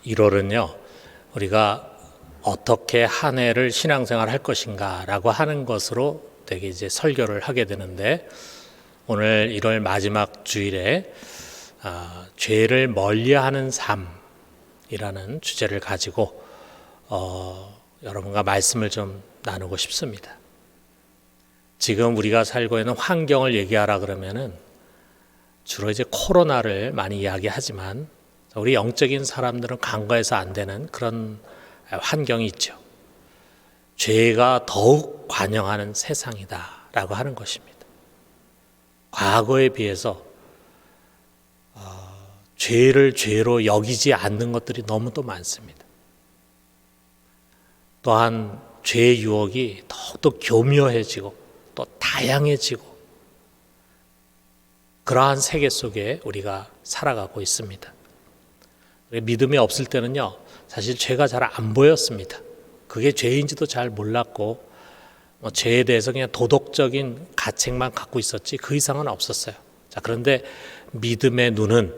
1월은요, 우리가 어떻게 한 해를 신앙생활 할 것인가라고 하는 것으로 되게 이제 설교를 하게 되는데, 오늘 1월 마지막 주일에 죄를 멀리하는 삶이라는 주제를 가지고 여러분과 말씀을 좀 나누고 싶습니다. 지금 우리가 살고 있는 환경을 얘기하라 그러면은 주로 이제 코로나를 많이 이야기하지만, 우리 영적인 사람들은 간과해서 안 되는 그런 환경이 있죠. 죄가 더욱 관영하는 세상이다라고 하는 것입니다. 과거에 비해서 죄를 죄로 여기지 않는 것들이 너무도 많습니다. 또한 죄의 유혹이 더욱더 교묘해지고 또 다양해지고, 그러한 세계 속에 우리가 살아가고 있습니다. 믿음이 없을 때는요, 사실 죄가 잘 안 보였습니다. 그게 죄인지도 잘 몰랐고, 죄에 대해서 그냥 도덕적인 가책만 갖고 있었지 그 이상은 없었어요. 자, 그런데 믿음의 눈은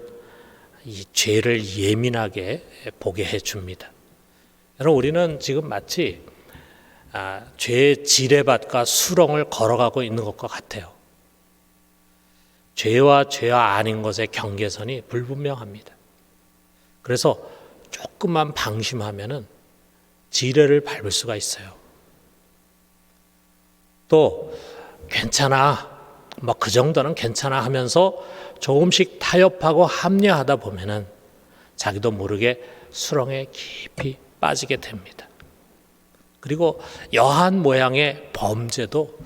이 죄를 예민하게 보게 해줍니다. 여러분, 우리는 지금 마치 죄의 지뢰밭과 수렁을 걸어가고 있는 것과 같아요. 죄와 죄와 아닌 것의 경계선이 불분명합니다. 그래서 조금만 방심하면은 지뢰를 밟을 수가 있어요. 또 괜찮아, 그 정도는 괜찮아 하면서 조금씩 타협하고 합리화하다 보면은 자기도 모르게 수렁에 깊이 빠지게 됩니다. 그리고 여한 모양의 범죄도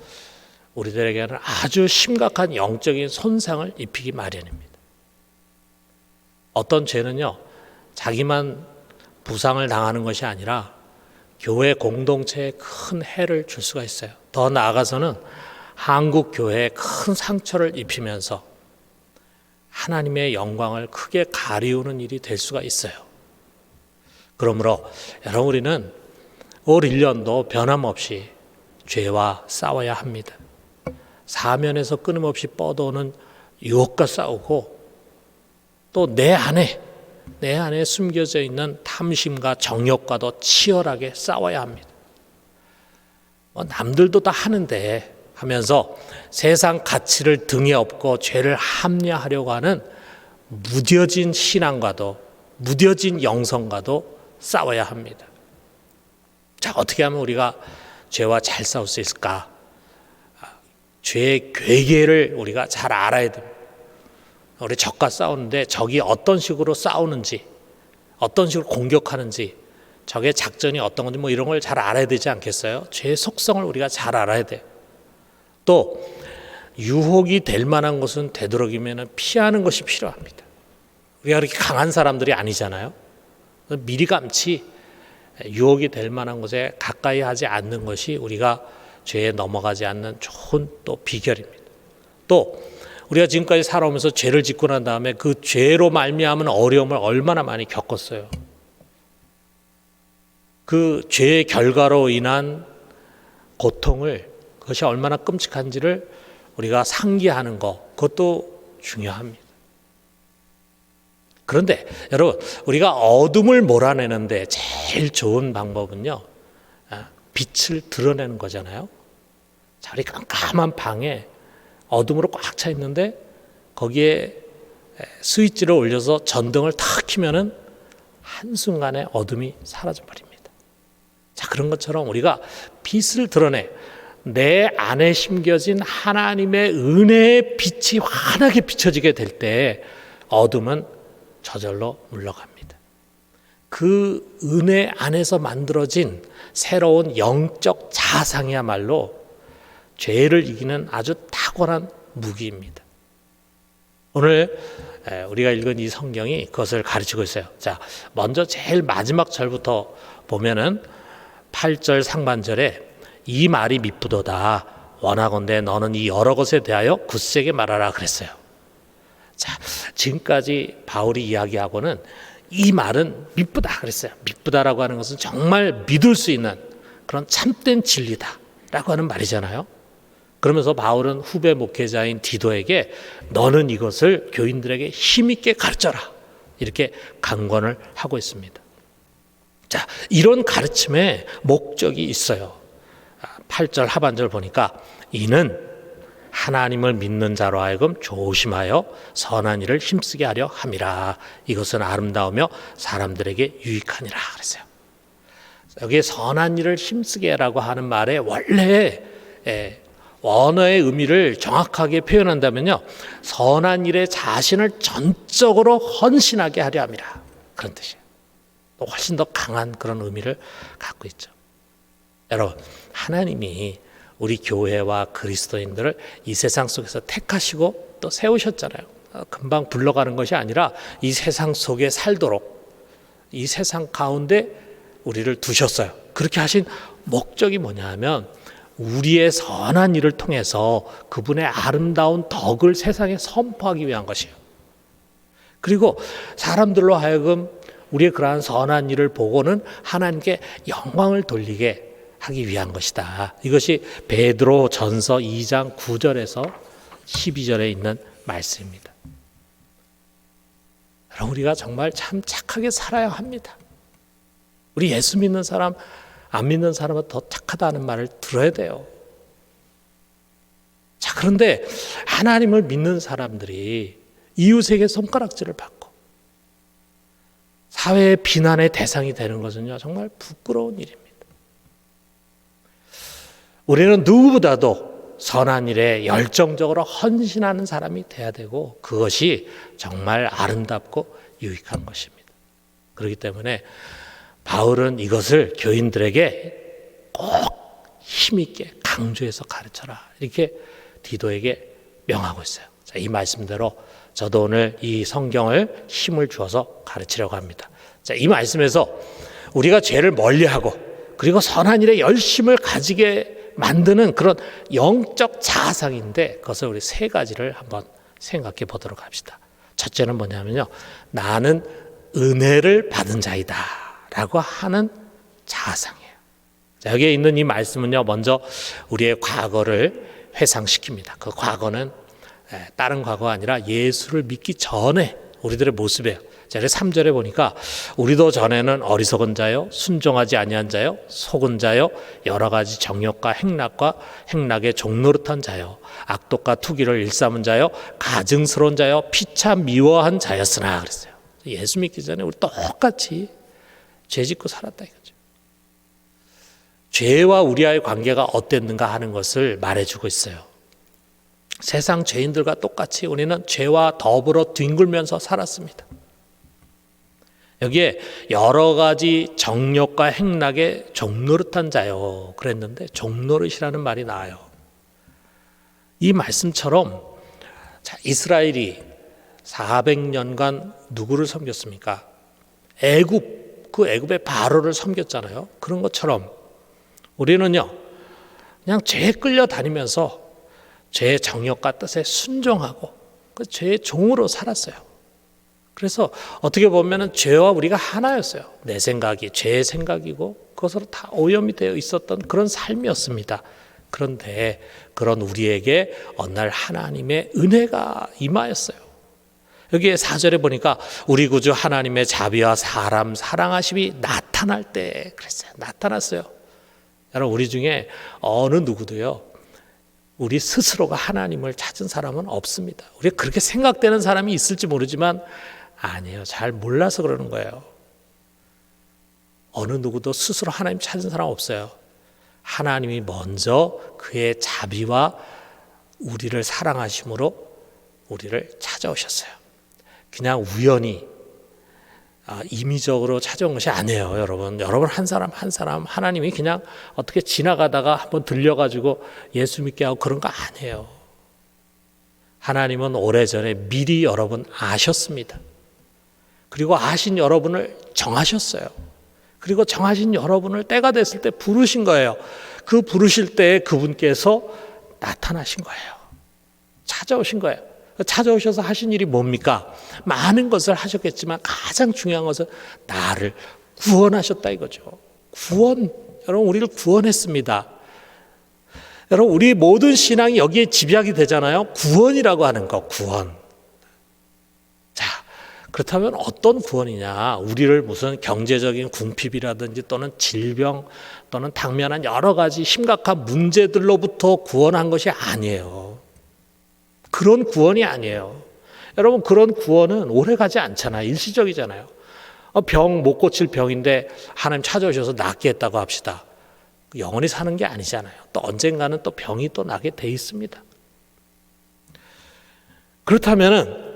우리들에게는 아주 심각한 영적인 손상을 입히기 마련입니다. 어떤 죄는요, 자기만 부상을 당하는 것이 아니라 교회 공동체에 큰 해를 줄 수가 있어요. 더 나아가서는 한국 교회에 큰 상처를 입히면서 하나님의 영광을 크게 가리우는 일이 될 수가 있어요. 그러므로 여러분, 우리는 올 1년도 변함없이 죄와 싸워야 합니다. 사면에서 끊임없이 뻗어오는 유혹과 싸우고, 또 내 안에 숨겨져 있는 탐심과 정욕과도 치열하게 싸워야 합니다. 남들도 다 하는데 하면서 세상 가치를 등에 업고 죄를 합리화하려고 하는 무뎌진 신앙과도, 무뎌진 영성과도 싸워야 합니다. 자, 어떻게 하면 우리가 죄와 잘 싸울 수 있을까? 죄의 괴계를 우리가 잘 알아야 됩니다. 우리 적과 싸우는데 적이 어떤 식으로 싸우는지, 어떤 식으로 공격하는지, 적의 작전이 어떤 건지 이런 걸 잘 알아야 되지 않겠어요? 죄의 속성을 우리가 잘 알아야 돼요. 또 유혹이 될 만한 것은 되도록이면 피하는 것이 필요합니다. 우리가 그렇게 강한 사람들이 아니잖아요. 미리감치 유혹이 될 만한 것에 가까이 하지 않는 것이 우리가 죄에 넘어가지 않는 좋은 또 비결입니다. 또 우리가 지금까지 살아오면서 죄를 짓고 난 다음에 그 죄로 말미암은 어려움을 얼마나 많이 겪었어요. 그 죄의 결과로 인한 고통을, 그것이 얼마나 끔찍한지를 우리가 상기하는 것, 그것도 중요합니다. 그런데 여러분, 우리가 어둠을 몰아내는데 제일 좋은 방법은요, 빛을 드러내는 거잖아요. 자, 우리 깜깜한 방에 어둠으로 꽉 차 있는데 거기에 스위치를 올려서 전등을 탁 켜면은 한순간에 어둠이 사라져 버립니다. 자, 그런 것처럼 우리가 빛을 드러내 내 안에 심겨진 하나님의 은혜의 빛이 환하게 비춰지게 될 때 어둠은 저절로 물러갑니다. 그 은혜 안에서 만들어진 새로운 영적 자상이야말로 죄를 이기는 아주 탁월한 무기입니다. 오늘 우리가 읽은 이 성경이 그것을 가르치고 있어요. 자, 먼저 제일 마지막 절부터 보면은 8절 상반절에 이 말이 미쁘도다. 원하건대 너는 이 여러 것에 대하여 굳세게 말하라 그랬어요. 자, 지금까지 바울이 이야기하고는 이 말은 미쁘다 그랬어요. 미쁘다라고 하는 것은 정말 믿을 수 있는 그런 참된 진리다라고 하는 말이잖아요. 그러면서 바울은 후배 목회자인 디도에게 너는 이것을 교인들에게 힘있게 가르쳐라 이렇게 강권을 하고 있습니다. 자, 이런 가르침에 목적이 있어요. 8절 하반절 보니까 이는 하나님을 믿는 자로 하여금 조심하여 선한 일을 힘쓰게 하려 함이라. 이것은 아름다우며 사람들에게 유익하니라 그랬어요. 여기에 선한 일을 힘쓰게 라고 하는 말에 원래 원어의 의미를 정확하게 표현한다면요, 선한 일에 자신을 전적으로 헌신하게 하려 함이라, 그런 뜻이에요. 훨씬 더 강한 그런 의미를 갖고 있죠. 여러분, 하나님이 우리 교회와 그리스도인들을 이 세상 속에서 택하시고 또 세우셨잖아요. 금방 불러가는 것이 아니라 이 세상 속에 살도록 이 세상 가운데 우리를 두셨어요. 그렇게 하신 목적이 뭐냐 하면 우리의 선한 일을 통해서 그분의 아름다운 덕을 세상에 선포하기 위한 것이에요. 그리고 사람들로 하여금 우리의 그러한 선한 일을 보고는 하나님께 영광을 돌리게 하기 위한 것이다. 이것이 베드로 전서 2장 9절에서 12절에 있는 말씀입니다. 우리가 정말 참 착하게 살아야 합니다. 우리 예수 믿는 사람, 안 믿는 사람은 더 착하다는 말을 들어야 돼요. 자, 그런데 하나님을 믿는 사람들이 이웃에게 손가락질을 받고 사회의 비난의 대상이 되는 것은요, 정말 부끄러운 일입니다. 우리는 누구보다도 선한 일에 열정적으로 헌신하는 사람이 돼야 되고 그것이 정말 아름답고 유익한 것입니다. 그렇기 때문에 바울은 이것을 교인들에게 꼭 힘있게 강조해서 가르쳐라, 이렇게 디도에게 명하고 있어요. 자, 이 말씀대로 저도 오늘 이 성경을 힘을 주어서 가르치려고 합니다. 자, 이 말씀에서 우리가 죄를 멀리하고 그리고 선한 일에 열심을 가지게 만드는 그런 영적 자아상인데 그것을 우리 세 가지를 한번 생각해 보도록 합시다. 첫째는 뭐냐면요, 나는 은혜를 받은 자이다 라고 하는 자아상이에요. 자, 여기에 있는 이 말씀은요, 먼저 우리의 과거를 회상시킵니다. 그 과거는 다른 과거가 아니라 예수를 믿기 전에 우리들의 모습이에요. 자, 3절에 보니까 우리도 전에는 어리석은 자요, 순종하지 아니한 자요, 속은 자요, 여러 가지 정욕과 행락의 종노릇한 자요, 악독과 투기를 일삼은 자요, 가증스러운 자요, 피차 미워한 자였으나 그랬어요. 예수 믿기 전에 우리 똑같이 죄 짓고 살았다 이거죠. 죄와 우리와의 관계가 어땠는가 하는 것을 말해주고 있어요. 세상 죄인들과 똑같이 우리는 죄와 더불어 뒹굴면서 살았습니다. 여기에 여러 가지 정욕과 행락에 종노릇한 자요 그랬는데 종노릇이라는 말이 나와요. 이 말씀처럼 이스라엘이 400년간 누구를 섬겼습니까? 그 애굽의 바로를 섬겼잖아요. 그런 것처럼 우리는요, 그냥 죄에 끌려다니면서 죄의 정욕과 뜻에 순종하고 그 죄의 종으로 살았어요. 그래서 어떻게 보면 죄와 우리가 하나였어요. 내 생각이 죄의 생각이고 그것으로 다 오염이 되어 있었던 그런 삶이었습니다. 그런데 그런 우리에게 어느 날 하나님의 은혜가 임하였어요. 여기에 4절에 보니까 우리 구주 하나님의 자비와 사람 사랑하심이 나타날 때 그랬어요. 나타났어요. 여러분, 우리 중에 어느 누구도요, 우리 스스로가 하나님을 찾은 사람은 없습니다. 우리가 그렇게 생각되는 사람이 있을지 모르지만 아니에요. 잘 몰라서 그러는 거예요. 어느 누구도 스스로 하나님 찾은 사람 없어요. 하나님이 먼저 그의 자비와 우리를 사랑하심으로 우리를 찾아오셨어요. 그냥 우연히 임의적으로 찾아온 것이 아니에요. 여러분 한 사람 한 사람 하나님이 그냥 어떻게 지나가다가 한번 들려가지고 예수 믿게 하고 그런 거 아니에요. 하나님은 오래전에 미리 여러분 아셨습니다. 그리고 아신 여러분을 정하셨어요. 그리고 정하신 여러분을 때가 됐을 때 부르신 거예요. 그 부르실 때 그분께서 나타나신 거예요. 찾아오신 거예요. 찾아오셔서 하신 일이 뭡니까? 많은 것을 하셨겠지만 가장 중요한 것은 나를 구원하셨다 이거죠. 구원, 여러분 우리를 구원했습니다. 여러분 우리 모든 신앙이 여기에 집약이 되잖아요. 구원이라고 하는 거, 구원. 자, 그렇다면 어떤 구원이냐? 우리를 무슨 경제적인 궁핍이라든지 또는 질병 또는 당면한 여러 가지 심각한 문제들로부터 구원한 것이 아니에요. 그런 구원이 아니에요. 여러분, 그런 구원은 오래가지 않잖아요. 일시적이잖아요. 병 못 고칠 병인데 하나님 찾아오셔서 낫게 했다고 합시다. 영원히 사는 게 아니잖아요. 또 언젠가는 또 병이 또 나게 돼 있습니다. 그렇다면은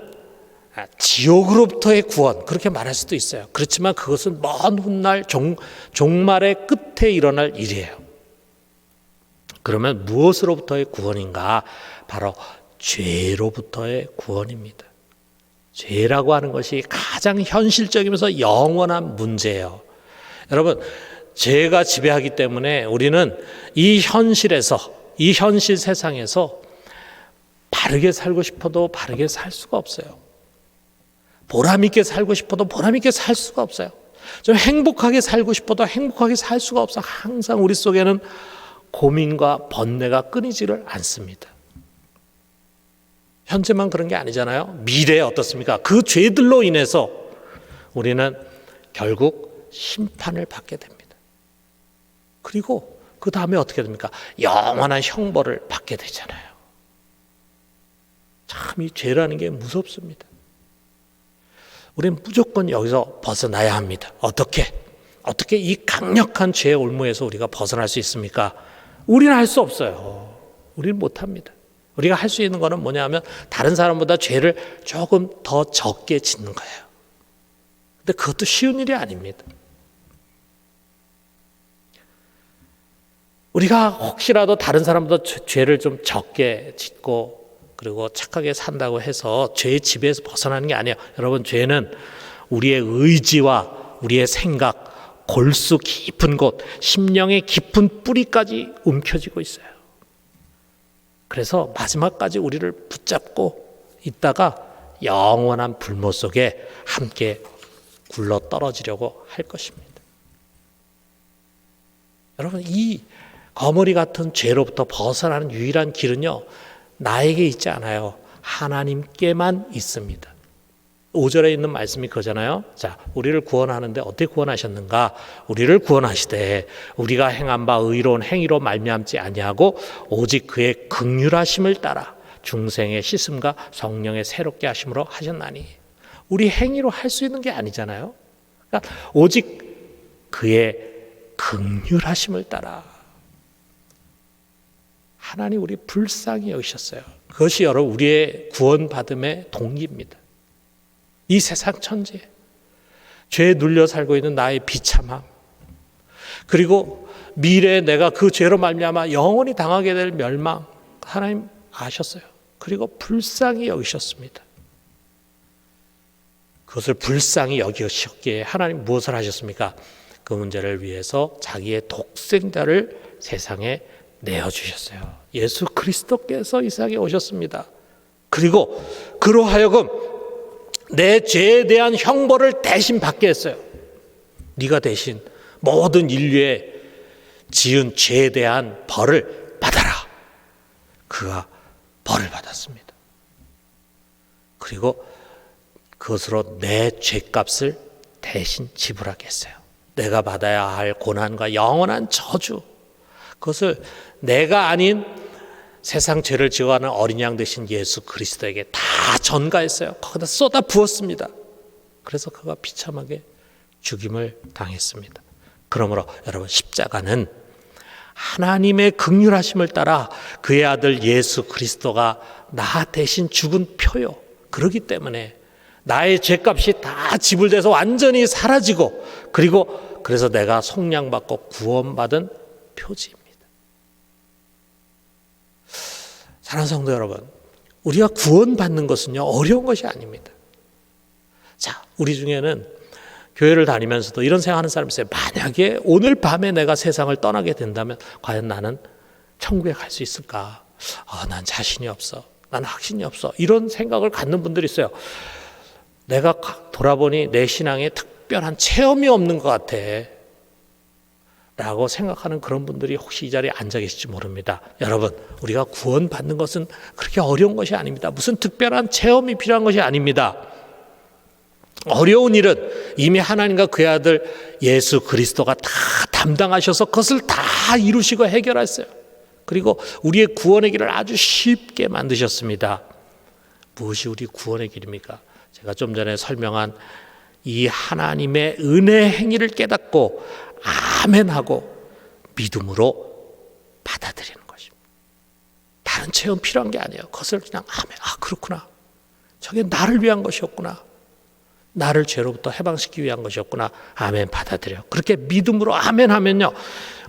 지옥으로부터의 구원, 그렇게 말할 수도 있어요. 그렇지만 그것은 먼 훗날 종말의 끝에 일어날 일이에요. 그러면 무엇으로부터의 구원인가? 바로 죄로부터의 구원입니다. 죄라고 하는 것이 가장 현실적이면서 영원한 문제예요. 여러분, 죄가 지배하기 때문에 우리는 이 현실에서, 이 현실 세상에서 바르게 살고 싶어도 바르게 살 수가 없어요. 보람 있게 살고 싶어도 보람 있게 살 수가 없어요. 좀 행복하게 살고 싶어도 행복하게 살 수가 없어. 항상 우리 속에는 고민과 번뇌가 끊이지를 않습니다. 현재만 그런 게 아니잖아요. 미래에 어떻습니까? 그 죄들로 인해서 우리는 결국 심판을 받게 됩니다. 그리고 그 다음에 어떻게 됩니까? 영원한 형벌을 받게 되잖아요. 참 이 죄라는 게 무섭습니다. 우리는 무조건 여기서 벗어나야 합니다. 어떻게 이 강력한 죄의 올무에서 우리가 벗어날 수 있습니까? 우리는 할 수 없어요. 우리는 못합니다. 우리가 할 수 있는 거는 뭐냐면 다른 사람보다 죄를 조금 더 적게 짓는 거예요. 근데 그것도 쉬운 일이 아닙니다. 우리가 혹시라도 다른 사람보다 죄를 좀 적게 짓고 그리고 착하게 산다고 해서 죄의 지배에서 벗어나는 게 아니에요. 여러분, 죄는 우리의 의지와 우리의 생각, 골수 깊은 곳, 심령의 깊은 뿌리까지 움켜쥐고 있어요. 그래서 마지막까지 우리를 붙잡고 있다가 영원한 불모 속에 함께 굴러 떨어지려고 할 것입니다. 여러분, 이 거머리 같은 죄로부터 벗어나는 유일한 길은요, 나에게 있지 않아요. 하나님께만 있습니다. 5절에 있는 말씀이 그거잖아요. 자, 우리를 구원하는데 어떻게 구원하셨는가? 우리를 구원하시되 우리가 행한 바 의로운 행위로 말미암지 아니하고 오직 그의 긍휼하심을 따라 중생의 씻음과 성령의 새롭게 하심으로 하셨나니. 우리 행위로 할 수 있는 게 아니잖아요. 그러니까 오직 그의 긍휼하심을 따라 하나님 우리 불쌍히 여기셨어요. 그것이 여러분 우리의 구원받음의 동기입니다. 이 세상 천지에 죄에 눌려 살고 있는 나의 비참함, 그리고 미래에 내가 그 죄로 말미암아 영원히 당하게 될 멸망, 하나님 아셨어요. 그리고 불쌍히 여기셨습니다. 그것을 불쌍히 여기셨기에 하나님 무엇을 하셨습니까? 그 문제를 위해서 자기의 독생자를 세상에 내어주셨어요. 예수 그리스도께서 이 세상에 오셨습니다. 그리고 그로 하여금 내 죄에 대한 형벌을 대신 받게 했어요. 네가 대신 모든 인류에 지은 죄에 대한 벌을 받아라. 그가 벌을 받았습니다. 그리고 그것으로 내 죄값을 대신 지불하게 했어요. 내가 받아야 할 고난과 영원한 저주, 그것을 내가 아닌 세상 죄를 지어가는 어린 양 되신 예수 그리스도에게 다 전가했어요. 거기다 쏟아 부었습니다. 그래서 그가 비참하게 죽임을 당했습니다. 그러므로 여러분, 십자가는 하나님의 긍휼하심을 따라 그의 아들 예수 그리스도가 나 대신 죽은 표요. 그렇기 때문에 나의 죄값이 다 지불돼서 완전히 사라지고, 그리고 그래서 내가 속량받고 구원받은 표지입니다. 사랑하는 성도 여러분, 우리가 구원받는 것은요, 어려운 것이 아닙니다. 자, 우리 중에는 교회를 다니면서도 이런 생각하는 사람이 있어요. 만약에 오늘 밤에 내가 세상을 떠나게 된다면 과연 나는 천국에 갈 수 있을까? 난 자신이 없어. 난 확신이 없어. 이런 생각을 갖는 분들이 있어요. 내가 돌아보니 내 신앙에 특별한 체험이 없는 것 같아 라고 생각하는 그런 분들이 혹시 이 자리에 앉아 계실지 모릅니다. 여러분, 우리가 구원받는 것은 그렇게 어려운 것이 아닙니다. 무슨 특별한 체험이 필요한 것이 아닙니다. 어려운 일은 이미 하나님과 그의 아들 예수 그리스도가 다 담당하셔서 그것을 다 이루시고 해결했어요. 그리고 우리의 구원의 길을 아주 쉽게 만드셨습니다. 무엇이 우리 구원의 길입니까? 제가 좀 전에 설명한 이 하나님의 은혜 행위를 깨닫고 아멘하고 믿음으로 받아들이는 것입니다. 다른 체험 필요한 게 아니에요. 그것을 그냥 아멘, 그렇구나. 저게 나를 위한 것이었구나. 나를 죄로부터 해방시키기 위한 것이었구나. 아멘, 받아들여. 그렇게 믿음으로 아멘 하면요,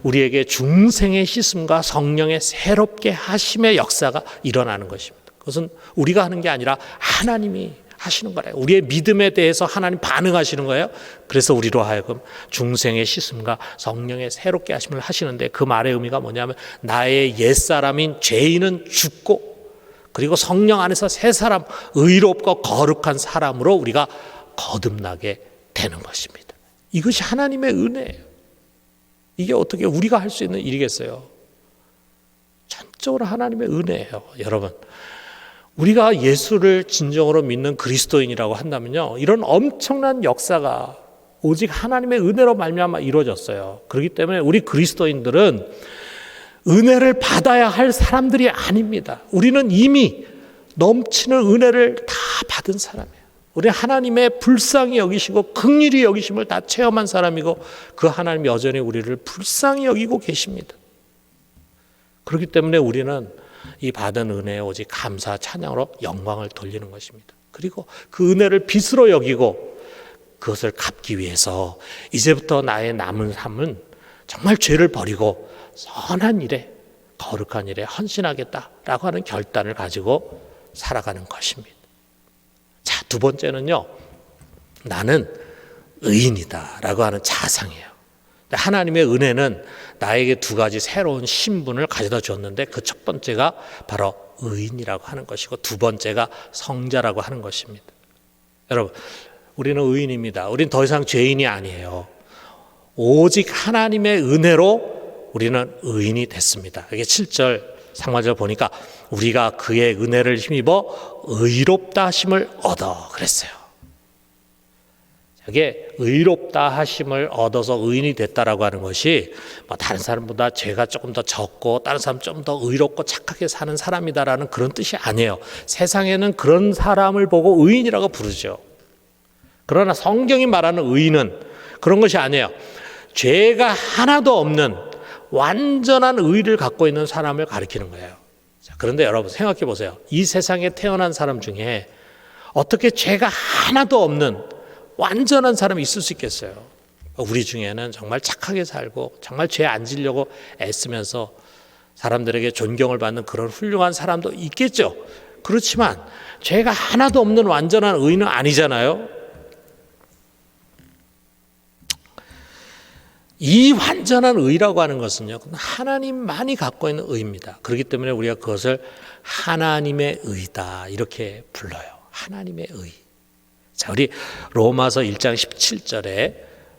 우리에게 중생의 씻음과 성령의 새롭게 하심의 역사가 일어나는 것입니다. 그것은 우리가 하는 게 아니라 하나님이 하시는 거래요. 우리의 믿음에 대해서 하나님 반응하시는 거예요. 그래서 우리로 하여금 중생의 씻음과 성령의 새롭게 하심을 하시는데, 그 말의 의미가 뭐냐면 나의 옛사람인 죄인은 죽고, 그리고 성령 안에서 새 사람, 의롭고 거룩한 사람으로 우리가 거듭나게 되는 것입니다. 이것이 하나님의 은혜예요. 이게 어떻게 우리가 할 수 있는 일이겠어요? 전적으로 하나님의 은혜예요. 여러분, 우리가 예수를 진정으로 믿는 그리스도인이라고 한다면요, 이런 엄청난 역사가 오직 하나님의 은혜로 말미암아 이루어졌어요. 그렇기 때문에 우리 그리스도인들은 은혜를 받아야 할 사람들이 아닙니다. 우리는 이미 넘치는 은혜를 다 받은 사람이에요. 우리 하나님의 불쌍히 여기시고 긍휼히 여기심을 다 체험한 사람이고, 그 하나님이 여전히 우리를 불쌍히 여기고 계십니다. 그렇기 때문에 우리는 이 받은 은혜에 오직 감사 찬양으로 영광을 돌리는 것입니다. 그리고 그 은혜를 빛으로 여기고 그것을 갚기 위해서 이제부터 나의 남은 삶은 정말 죄를 버리고 선한 일에, 거룩한 일에 헌신하겠다라고 하는 결단을 가지고 살아가는 것입니다. 자, 두 번째는요, 나는 의인이다라고 하는 자상이에요. 하나님의 은혜는 나에게 두 가지 새로운 신분을 가져다 줬는데, 그 첫 번째가 바로 의인이라고 하는 것이고, 두 번째가 성자라고 하는 것입니다. 여러분, 우리는 의인입니다. 우리는 더 이상 죄인이 아니에요. 오직 하나님의 은혜로 우리는 의인이 됐습니다. 이게 7절 상반절 보니까 우리가 그의 은혜를 힘입어 의롭다 하심을 얻어 그랬어요. 이게 의롭다 하심을 얻어서 의인이 됐다라고 하는 것이 다른 사람보다 죄가 조금 더 적고 다른 사람 좀 더 의롭고 착하게 사는 사람이다라는 그런 뜻이 아니에요. 세상에는 그런 사람을 보고 의인이라고 부르죠. 그러나 성경이 말하는 의인은 그런 것이 아니에요. 죄가 하나도 없는 완전한 의를 갖고 있는 사람을 가리키는 거예요. 자, 그런데 여러분 생각해 보세요. 이 세상에 태어난 사람 중에 어떻게 죄가 하나도 없는 완전한 사람이 있을 수 있겠어요? 우리 중에는 정말 착하게 살고 정말 죄 안 지려고 애쓰면서 사람들에게 존경을 받는 그런 훌륭한 사람도 있겠죠. 그렇지만 죄가 하나도 없는 완전한 의는 아니잖아요. 이 완전한 의라고 하는 것은요, 하나님만이 갖고 있는 의입니다. 그렇기 때문에 우리가 그것을 하나님의 의다 이렇게 불러요. 하나님의 의. 자, 우리 로마서 1장 17절에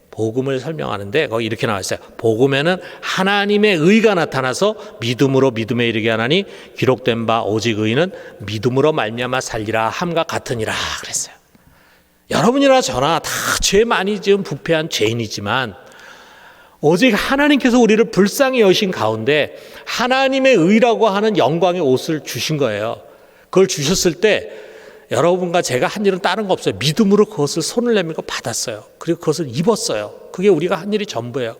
복음을 설명하는데 거기 이렇게 나와 있어요. 복음에는 하나님의 의가 나타나서 믿음으로 믿음에 이르게 하나니 기록된 바 오직 의인은 믿음으로 말미암아 살리라 함과 같으니라 그랬어요. 여러분이나 저나 다 죄 많이 지은 부패한 죄인이지만 오직 하나님께서 우리를 불쌍히 여신 가운데 하나님의 의라고 하는 영광의 옷을 주신 거예요. 그걸 주셨을 때 여러분과 제가 한 일은 다른 거 없어요. 믿음으로 그것을 손을 내밀고 받았어요. 그리고 그것을 입었어요. 그게 우리가 한 일이 전부예요.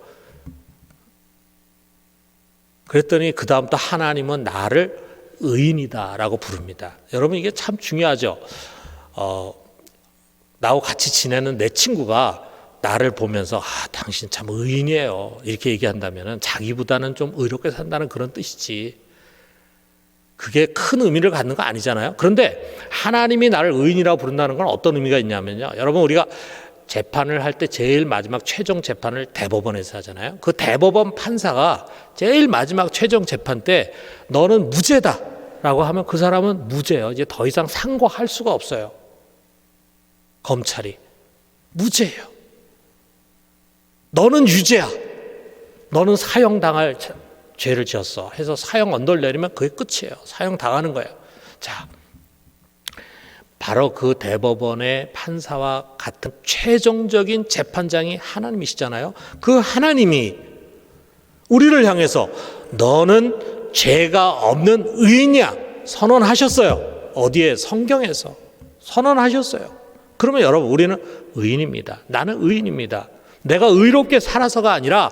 그랬더니 그 다음부터 하나님은 나를 의인이다라고 부릅니다. 여러분 이게 참 중요하죠. 나하고 같이 지내는 내 친구가 나를 보면서 당신 참 의인이에요 이렇게 얘기한다면 자기보다는 좀 의롭게 산다는 그런 뜻이지, 그게 큰 의미를 갖는 거 아니잖아요. 그런데 하나님이 나를 의인이라고 부른다는 건 어떤 의미가 있냐면요, 여러분 우리가 재판을 할 때 제일 마지막 최종 재판을 대법원에서 하잖아요. 그 대법원 판사가 제일 마지막 최종 재판 때 너는 무죄다라고 하면 그 사람은 무죄예요. 이제 더 이상 상고할 수가 없어요. 검찰이 무죄예요. 너는 유죄야. 너는 사형당할 죄를 지었어 해서 사형 언도를 내리면 그게 끝이에요. 사형 당하는 거예요. 자, 바로 그 대법원의 판사와 같은 최종적인 재판장이 하나님이시잖아요. 그 하나님이 우리를 향해서 너는 죄가 없는 의인이야 선언하셨어요. 어디에? 성경에서 선언하셨어요. 그러면 여러분, 우리는 의인입니다. 나는 의인입니다. 내가 의롭게 살아서가 아니라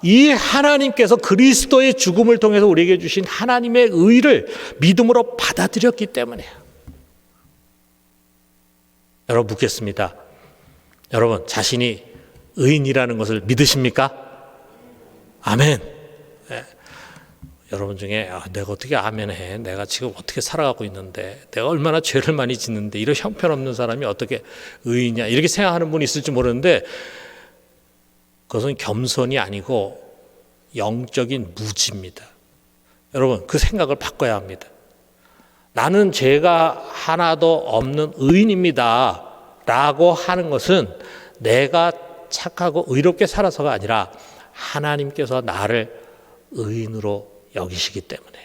이 하나님께서 그리스도의 죽음을 통해서 우리에게 주신 하나님의 의를 믿음으로 받아들였기 때문이에요. 여러분, 묻겠습니다. 여러분, 자신이 의인이라는 것을 믿으십니까? 아멘. 네. 여러분 중에 내가 어떻게 아멘해? 내가 지금 어떻게 살아가고 있는데, 내가 얼마나 죄를 많이 짓는데 이런 형편없는 사람이 어떻게 의인이냐, 이렇게 생각하는 분이 있을지 모르는데, 그것은 겸손이 아니고 영적인 무지입니다. 여러분, 그 생각을 바꿔야 합니다. 나는 죄가 하나도 없는 의인입니다 라고 하는 것은 내가 착하고 의롭게 살아서가 아니라 하나님께서 나를 의인으로 여기시기 때문에,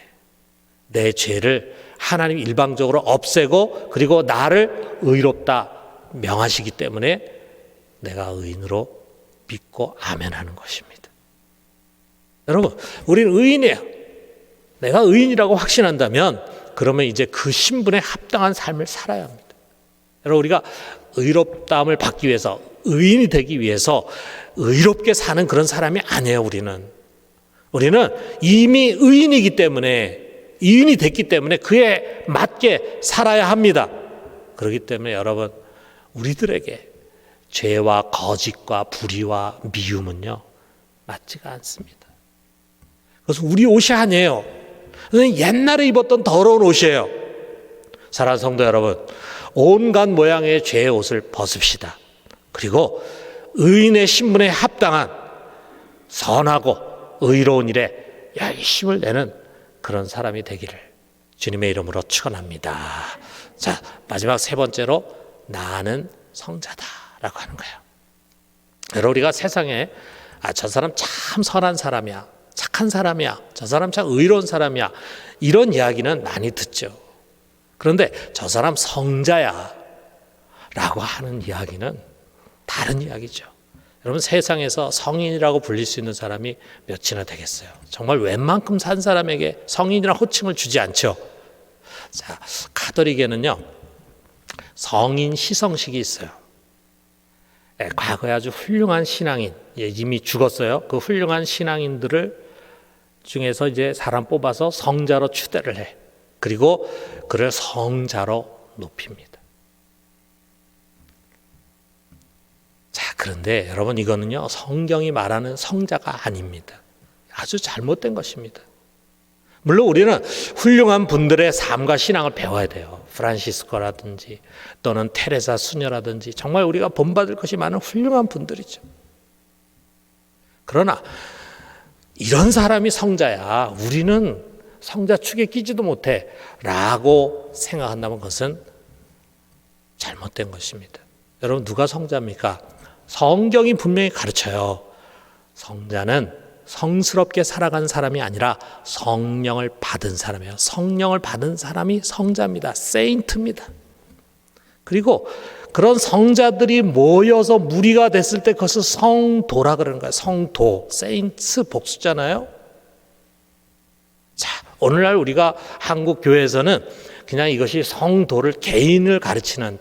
내 죄를 하나님이 일방적으로 없애고 그리고 나를 의롭다 명하시기 때문에 내가 의인으로 믿고 아멘하는 것입니다. 여러분, 우리는 의인이에요. 내가 의인이라고 확신한다면 그러면 이제 그 신분에 합당한 삶을 살아야 합니다. 여러분, 우리가 의롭다함을 받기 위해서, 의인이 되기 위해서 의롭게 사는 그런 사람이 아니에요. 우리는 이미 의인이기 때문에, 의인이 됐기 때문에 그에 맞게 살아야 합니다. 그렇기 때문에 여러분, 우리들에게 죄와 거짓과 불의와 미움은요, 맞지가 않습니다. 그것은 우리 옷이 아니에요. 그것은 옛날에 입었던 더러운 옷이에요. 사랑하는 성도 여러분, 온갖 모양의 죄의 옷을 벗읍시다. 그리고 의인의 신분에 합당한 선하고 의로운 일에 열심을 내는 그런 사람이 되기를 주님의 이름으로 축원합니다. 자, 마지막 세 번째로, 나는 성자다라고 하는 거예요. 여러분, 우리가 세상에 저 사람 참 선한 사람이야, 착한 사람이야, 저 사람 참 의로운 사람이야, 이런 이야기는 많이 듣죠. 그런데 저 사람 성자야 라고 하는 이야기는 다른 이야기죠. 여러분, 세상에서 성인이라고 불릴 수 있는 사람이 몇이나 되겠어요? 정말 웬만큼 산 사람에게 성인이라는 호칭을 주지 않죠. 자, 가톨릭에는요, 성인 시성식이 있어요. 과거에 아주 훌륭한 신앙인, 이미 죽었어요. 그 훌륭한 신앙인들을 중에서 이제 사람 뽑아서 성자로 추대를 해. 그리고 그를 성자로 높입니다. 자, 그런데 여러분, 이거는요, 성경이 말하는 성자가 아닙니다. 아주 잘못된 것입니다. 물론 우리는 훌륭한 분들의 삶과 신앙을 배워야 돼요. 프란시스코라든지 또는 테레사 수녀라든지 정말 우리가 본받을 것이 많은 훌륭한 분들이죠. 그러나 이런 사람이 성자야, 우리는 성자 축에 끼지도 못해 라고 생각한다면 그것은 잘못된 것입니다. 여러분, 누가 성자입니까? 성경이 분명히 가르쳐요. 성자는 성스럽게 살아간 사람이 아니라 성령을 받은 사람이에요. 성령을 받은 사람이 성자입니다. 세인트입니다. 그리고 그런 성자들이 모여서 무리가 됐을 때 그것을 성도라 그러는 거예요. 성도, 세인트 복수잖아요. 자, 오늘날 우리가 한국 교회에서는 그냥 이것이 성도를, 개인을 가르치는,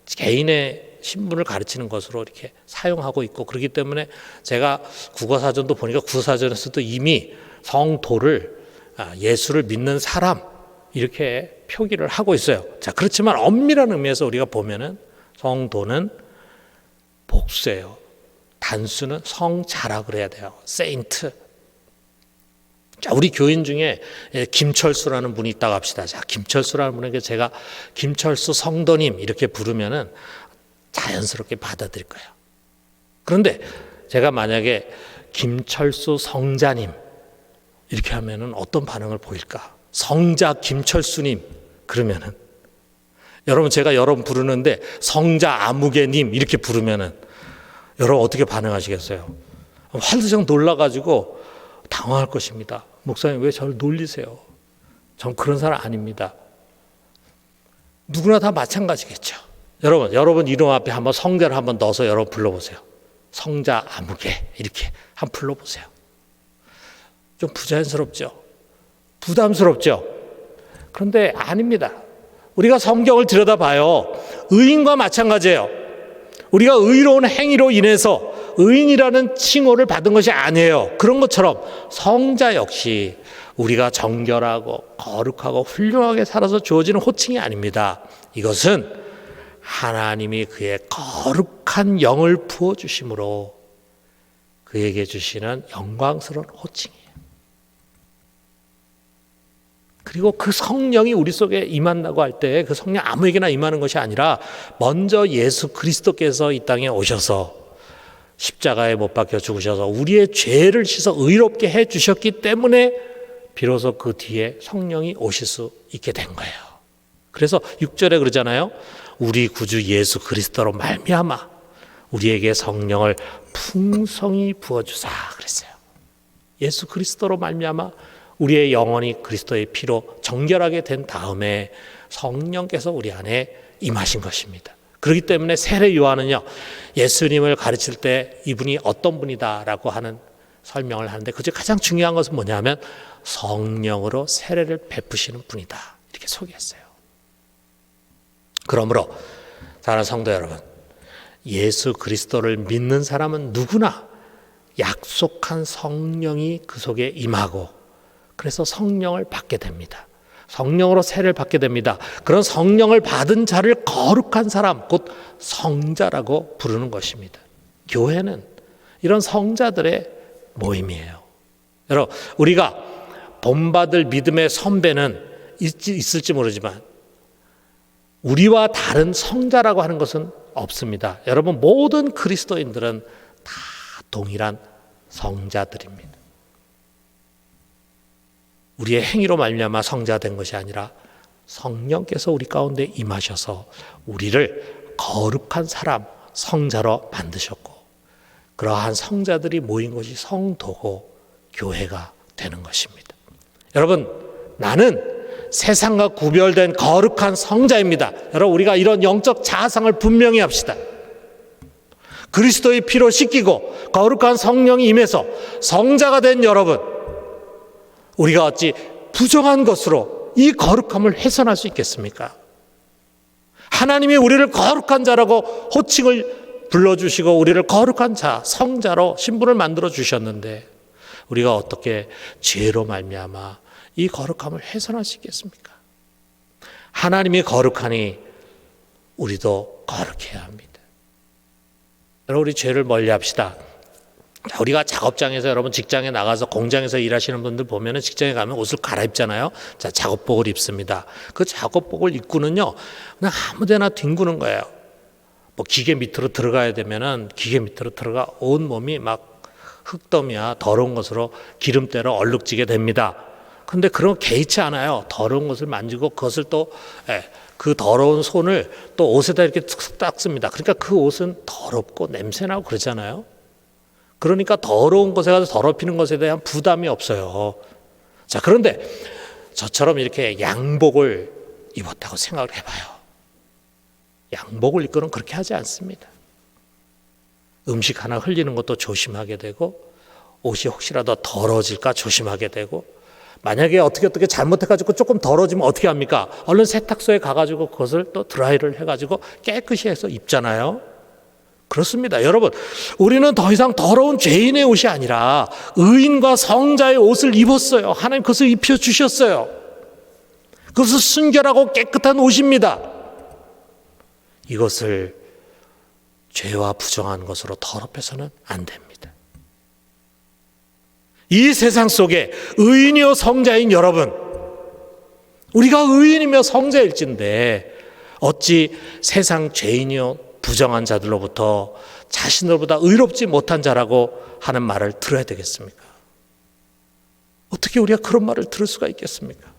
개인의 신분을 가르치는 것으로 이렇게 사용하고 있고, 그렇기 때문에 제가 국어사전도 보니까 국어사전에서도 이미 성도를, 예수를 믿는 사람, 이렇게 표기를 하고 있어요. 자, 그렇지만 엄밀한 의미에서 우리가 보면은 성도는 복수예요. 단수는 성자라 그래야 돼요. 세인트. 자, 우리 교인 중에 김철수라는 분이 있다고 합시다. 자, 김철수라는 분에게 제가 김철수 성도님 이렇게 부르면은 자연스럽게 받아들일 거예요. 그런데 제가 만약에 김철수 성자님 이렇게 하면은 어떤 반응을 보일까? 성자 김철수님 그러면은, 여러분, 제가 여러분 부르는데 성자 아무개님 이렇게 부르면은 여러분 어떻게 반응하시겠어요? 화들짝 놀라가지고 당황할 것입니다. 목사님, 왜 저를 놀리세요? 전 그런 사람 아닙니다. 누구나 다 마찬가지겠죠. 여러분 이름 앞에 한번 성자를 한번 넣어서 여러분 불러보세요. 성자 아무개 이렇게 한번 불러보세요. 좀 부자연스럽죠? 부담스럽죠? 그런데 아닙니다. 우리가 성경을 들여다봐요. 의인과 마찬가지예요. 우리가 의로운 행위로 인해서 의인이라는 칭호를 받은 것이 아니에요. 그런 것처럼 성자 역시 우리가 정결하고 거룩하고 훌륭하게 살아서 주어지는 호칭이 아닙니다. 이것은 하나님이 그의 거룩한 영을 부어주심으로 그에게 주시는 영광스러운 호칭이에요. 그리고 그 성령이 우리 속에 임한다고 할 때 그 성령 아무에게나 임하는 것이 아니라 먼저 예수 그리스도께서 이 땅에 오셔서 십자가에 못 박혀 죽으셔서 우리의 죄를 씻어 의롭게 해 주셨기 때문에 비로소 그 뒤에 성령이 오실 수 있게 된 거예요. 그래서 6절에 그러잖아요. 우리 구주 예수 그리스도로 말미암아 우리에게 성령을 풍성히 부어주사 그랬어요. 예수 그리스도로 말미암아 우리의 영혼이 그리스도의 피로 정결하게 된 다음에 성령께서 우리 안에 임하신 것입니다. 그렇기 때문에 세례 요한은요, 예수님을 가르칠 때 이분이 어떤 분이다라고 하는 설명을 하는데 그중 가장 중요한 것은 뭐냐면 성령으로 세례를 베푸시는 분이다 이렇게 소개했어요. 그러므로 사랑하는 성도 여러분, 예수 그리스도를 믿는 사람은 누구나 약속한 성령이 그 속에 임하고 그래서 성령을 받게 됩니다. 성령으로 세례를 받게 됩니다. 그런 성령을 받은 자를 거룩한 사람, 곧 성자라고 부르는 것입니다. 교회는 이런 성자들의 모임이에요. 여러분, 우리가 본받을 믿음의 선배는 있을지 모르지만 우리와 다른 성자라고 하는 것은 없습니다. 여러분, 모든 그리스도인들은 다 동일한 성자들입니다. 우리의 행위로 말미암아 성자된 것이 아니라 성령께서 우리 가운데 임하셔서 우리를 거룩한 사람, 성자로 만드셨고 그러한 성자들이 모인 것이 성도고 교회가 되는 것입니다. 여러분, 나는 세상과 구별된 거룩한 성자입니다. 여러분, 우리가 이런 영적 자아상을 분명히 합시다. 그리스도의 피로 씻기고 거룩한 성령이 임해서 성자가 된 여러분, 우리가 어찌 부정한 것으로 이 거룩함을 훼손할 수 있겠습니까? 하나님이 우리를 거룩한 자라고 호칭을 불러주시고 우리를 거룩한 자, 성자로 신분을 만들어 주셨는데 우리가 어떻게 죄로 말미암아 이 거룩함을 훼손할 수 있겠습니까? 하나님이 거룩하니 우리도 거룩해야 합니다. 여러분, 우리 죄를 멀리합시다. 우리가 작업장에서 여러분 직장에 나가서 공장에서 일하시는 분들 보면은 직장에 가면 옷을 갈아입잖아요. 자, 작업복을 입습니다. 그 작업복을 입고는요, 그냥 아무데나 뒹구는 거예요. 뭐 기계 밑으로 들어가야 되면은 기계 밑으로 들어가 온 몸이 막 흙더미야 더러운 것으로 기름때로 얼룩지게 됩니다. 근데 그런 거 개의치 않아요. 더러운 것을 만지고 그것을 또 그 더러운 손을 또 옷에다 이렇게 툭 닦습니다. 그러니까 그 옷은 더럽고 냄새나고 그러잖아요. 그러니까 더러운 것에 가서 더럽히는 것에 대한 부담이 없어요. 자, 그런데 저처럼 이렇게 양복을 입었다고 생각을 해봐요. 양복을 입고는 그렇게 하지 않습니다. 음식 하나 흘리는 것도 조심하게 되고 옷이 혹시라도 더러워질까 조심하게 되고 만약에 어떻게 잘못해가지고 조금 더러워지면 어떻게 합니까? 얼른 세탁소에 가가지고 그것을 또 드라이를 해가지고 깨끗이 해서 입잖아요. 그렇습니다. 여러분, 우리는 더 이상 더러운 죄인의 옷이 아니라 의인과 성자의 옷을 입었어요. 하나님 그것을 입혀주셨어요. 그것은 순결하고 깨끗한 옷입니다. 이것을 죄와 부정한 것으로 더럽혀서는 안 됩니다. 이 세상 속에 의인이요 성자인 여러분, 우리가 의인이며 성자일진데 어찌 세상 죄인이요 부정한 자들로부터 자신들보다 의롭지 못한 자라고 하는 말을 들어야 되겠습니까? 어떻게 우리가 그런 말을 들을 수가 있겠습니까?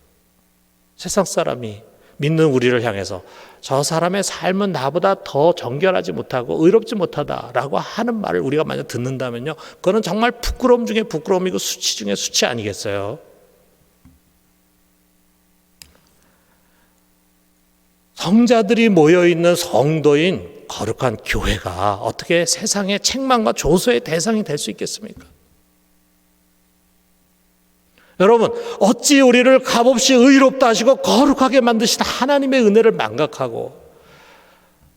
세상 사람이 믿는 우리를 향해서 저 사람의 삶은 나보다 더 정결하지 못하고 의롭지 못하다라고 하는 말을 우리가 만약 듣는다면요, 그거는 정말 부끄러움 중에 부끄러움이고 수치 중에 수치 아니겠어요? 성자들이 모여있는 성도인 거룩한 교회가 어떻게 세상의 책망과 조소의 대상이 될 수 있겠습니까? 여러분, 어찌 우리를 값없이 의롭다 하시고 거룩하게 만드신 하나님의 은혜를 망각하고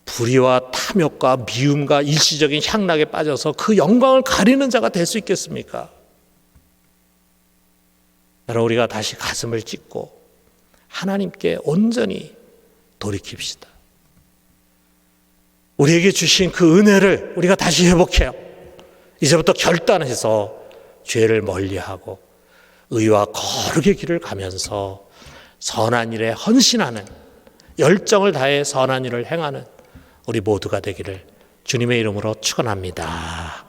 불의와 탐욕과 미움과 일시적인 향락에 빠져서 그 영광을 가리는 자가 될 수 있겠습니까? 여러분, 우리가 다시 가슴을 찢고 하나님께 온전히 돌이킵시다. 우리에게 주신 그 은혜를 우리가 다시 회복해요. 이제부터 결단해서 죄를 멀리하고 의와 거룩의 길을 가면서 선한 일에 헌신하는, 열정을 다해 선한 일을 행하는 우리 모두가 되기를 주님의 이름으로 축원합니다.